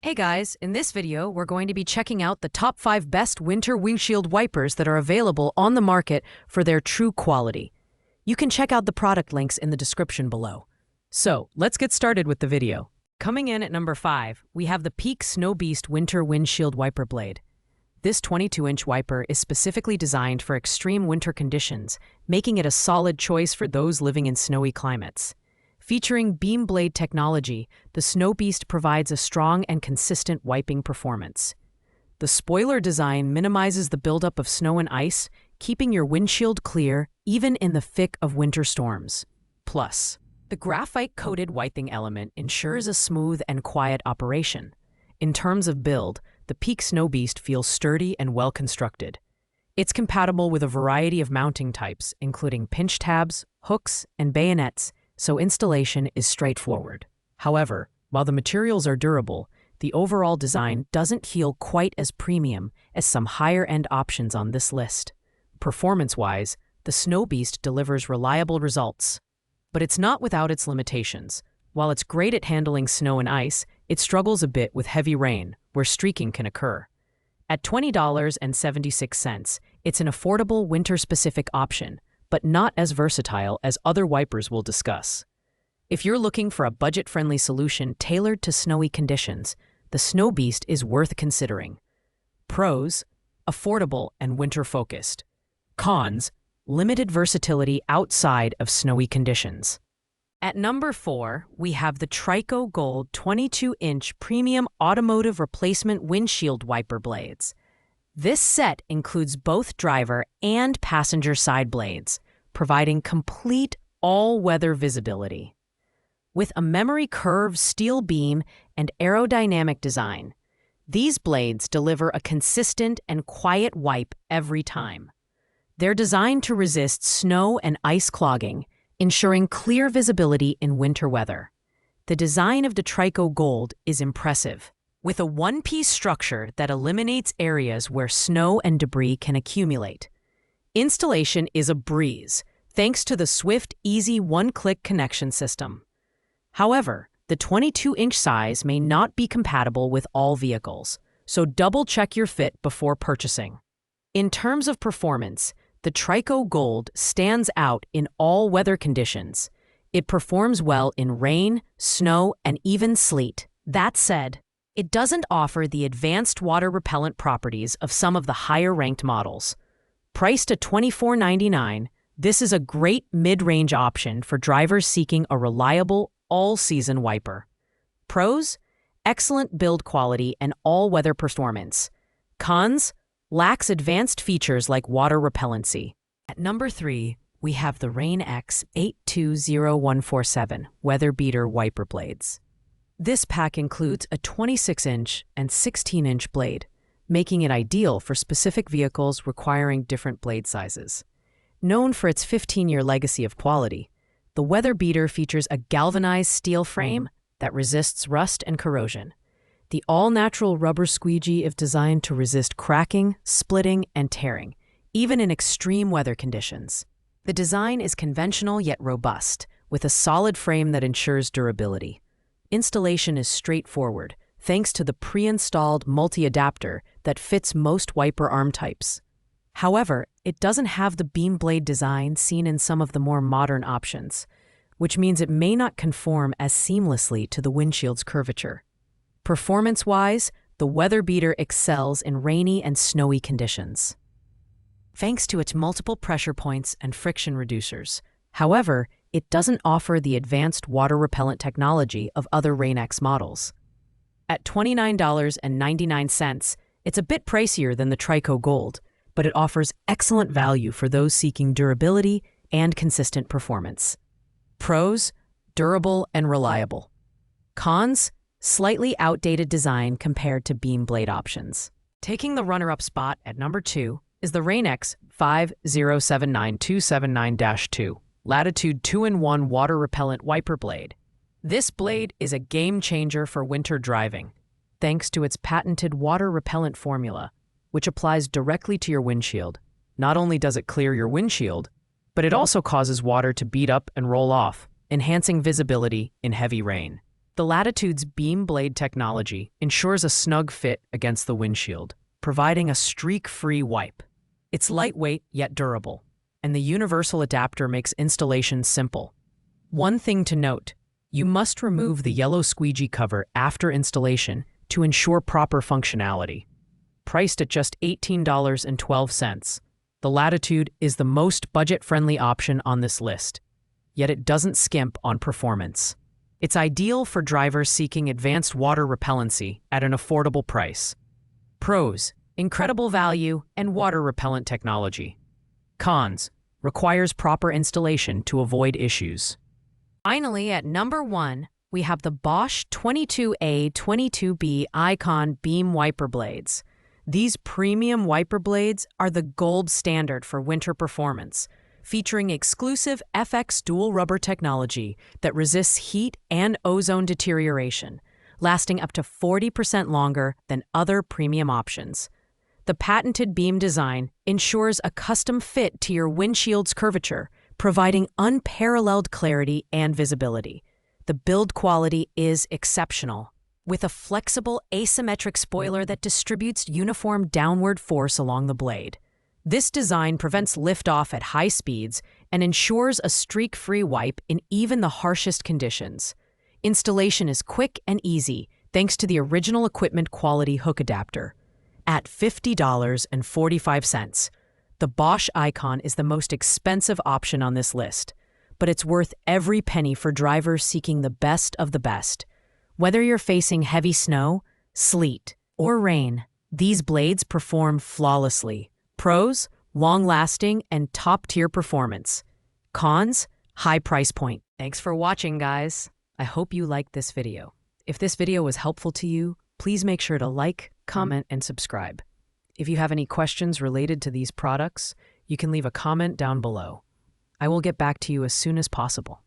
Hey guys, in this video, we're going to be checking out the top 5 best winter windshield wipers that are available on the market for their true quality. You can check out the product links in the description below. So, let's get started with the video. Coming in at number 5, we have the Peak Snow Beast Winter Windshield Wiper Blade. This 22-inch wiper is specifically designed for extreme winter conditions, making it a solid choice for those living in snowy climates. Featuring beam blade technology, the Snow Beast provides a strong and consistent wiping performance. The spoiler design minimizes the buildup of snow and ice, keeping your windshield clear even in the thick of winter storms. Plus, the graphite-coated wiping element ensures a smooth and quiet operation. In terms of build, the Peak Snow Beast feels sturdy and well-constructed. It's compatible with a variety of mounting types, including pinch tabs, hooks, and bayonets, so installation is straightforward. However, while the materials are durable, the overall design doesn't feel quite as premium as some higher-end options on this list. Performance-wise, the Snow Beast delivers reliable results. But it's not without its limitations. While it's great at handling snow and ice, it struggles a bit with heavy rain, where streaking can occur. At $20.76, it's an affordable winter-specific option, but not as versatile as other wipers we'll discuss. If you're looking for a budget-friendly solution tailored to snowy conditions, the Snow Beast is worth considering. Pros: affordable and winter-focused. Cons: limited versatility outside of snowy conditions. At number 4, we have the TRICO Gold 22-inch Premium Automotive Replacement Windshield Wiper Blades. This set includes both driver and passenger side blades, providing complete all-weather visibility. With a memory curved steel beam and aerodynamic design, these blades deliver a consistent and quiet wipe every time. They're designed to resist snow and ice clogging, ensuring clear visibility in winter weather. The design of the TRICO Gold is impressive, with a one-piece structure that eliminates areas where snow and debris can accumulate. Installation is a breeze, thanks to the swift, easy one-click connection system. However, the 22-inch size may not be compatible with all vehicles, so double-check your fit before purchasing. In terms of performance, the TRICO Gold stands out in all weather conditions. It performs well in rain, snow, and even sleet. That said, it doesn't offer the advanced water repellent properties of some of the higher-ranked models. Priced at $24.99, this is a great mid-range option for drivers seeking a reliable, all-season wiper. Pros: excellent build quality and all-weather performance. Cons: lacks advanced features like water repellency. At number 3, we have the Rain-X 820147 Weather Beater Wiper Blades. This pack includes a 26-inch and 16-inch blade, making it ideal for specific vehicles requiring different blade sizes. Known for its 15-year legacy of quality, the Weather Beater features a galvanized steel frame that resists rust and corrosion. The all-natural rubber squeegee is designed to resist cracking, splitting, and tearing, even in extreme weather conditions. The design is conventional yet robust, with a solid frame that ensures durability. Installation is straightforward, thanks to the pre-installed multi-adapter that fits most wiper arm types. However, it doesn't have the beam blade design seen in some of the more modern options, which means it may not conform as seamlessly to the windshield's curvature. Performance-wise, the Weather Beater excels in rainy and snowy conditions, thanks to its multiple pressure points and friction reducers. However, it doesn't offer the advanced water repellent technology of other Rain-X models. At $29.99, it's a bit pricier than the TRICO Gold, but it offers excellent value for those seeking durability and consistent performance. Pros: durable and reliable. Cons: slightly outdated design compared to beam blade options. Taking the runner-up spot at number 2 is the Rain-X 5079279-2 Latitude 2-in-1 Water Repellent Wiper Blade. This blade is a game-changer for winter driving, thanks to its patented water repellent formula, which applies directly to your windshield. Not only does it clear your windshield, but it also causes water to bead up and roll off, enhancing visibility in heavy rain. The Latitude's beam blade technology ensures a snug fit against the windshield, providing a streak-free wipe. It's lightweight yet durable, and the universal adapter makes installation simple. One thing to note, you must remove the yellow squeegee cover after installation to ensure proper functionality. Priced at just $18.12, the Latitude is the most budget-friendly option on this list, yet it doesn't skimp on performance. It's ideal for drivers seeking advanced water repellency at an affordable price. Pros: incredible value and water repellent technology. Cons: requires proper installation to avoid issues. Finally, at number 1, we have the Bosch 22A/22B ICON beam wiper blades. These premium wiper blades are the gold standard for winter performance, featuring exclusive FX dual rubber technology that resists heat and ozone deterioration, lasting up to 40% longer than other premium options. The patented beam design ensures a custom fit to your windshield's curvature, providing unparalleled clarity and visibility. The build quality is exceptional, with a flexible asymmetric spoiler that distributes uniform downward force along the blade. This design prevents liftoff at high speeds and ensures a streak-free wipe in even the harshest conditions. Installation is quick and easy thanks to the original equipment quality hook adapter. At $50.45, the Bosch ICON is the most expensive option on this list, but it's worth every penny for drivers seeking the best of the best. Whether you're facing heavy snow, sleet, or rain, these blades perform flawlessly. Pros: long-lasting and top-tier performance. Cons: high price point. Thanks for watching, guys. I hope you liked this video. If this video was helpful to you, please make sure to like, comment, and subscribe. If you have any questions related to these products, you can leave a comment down below. I will get back to you as soon as possible.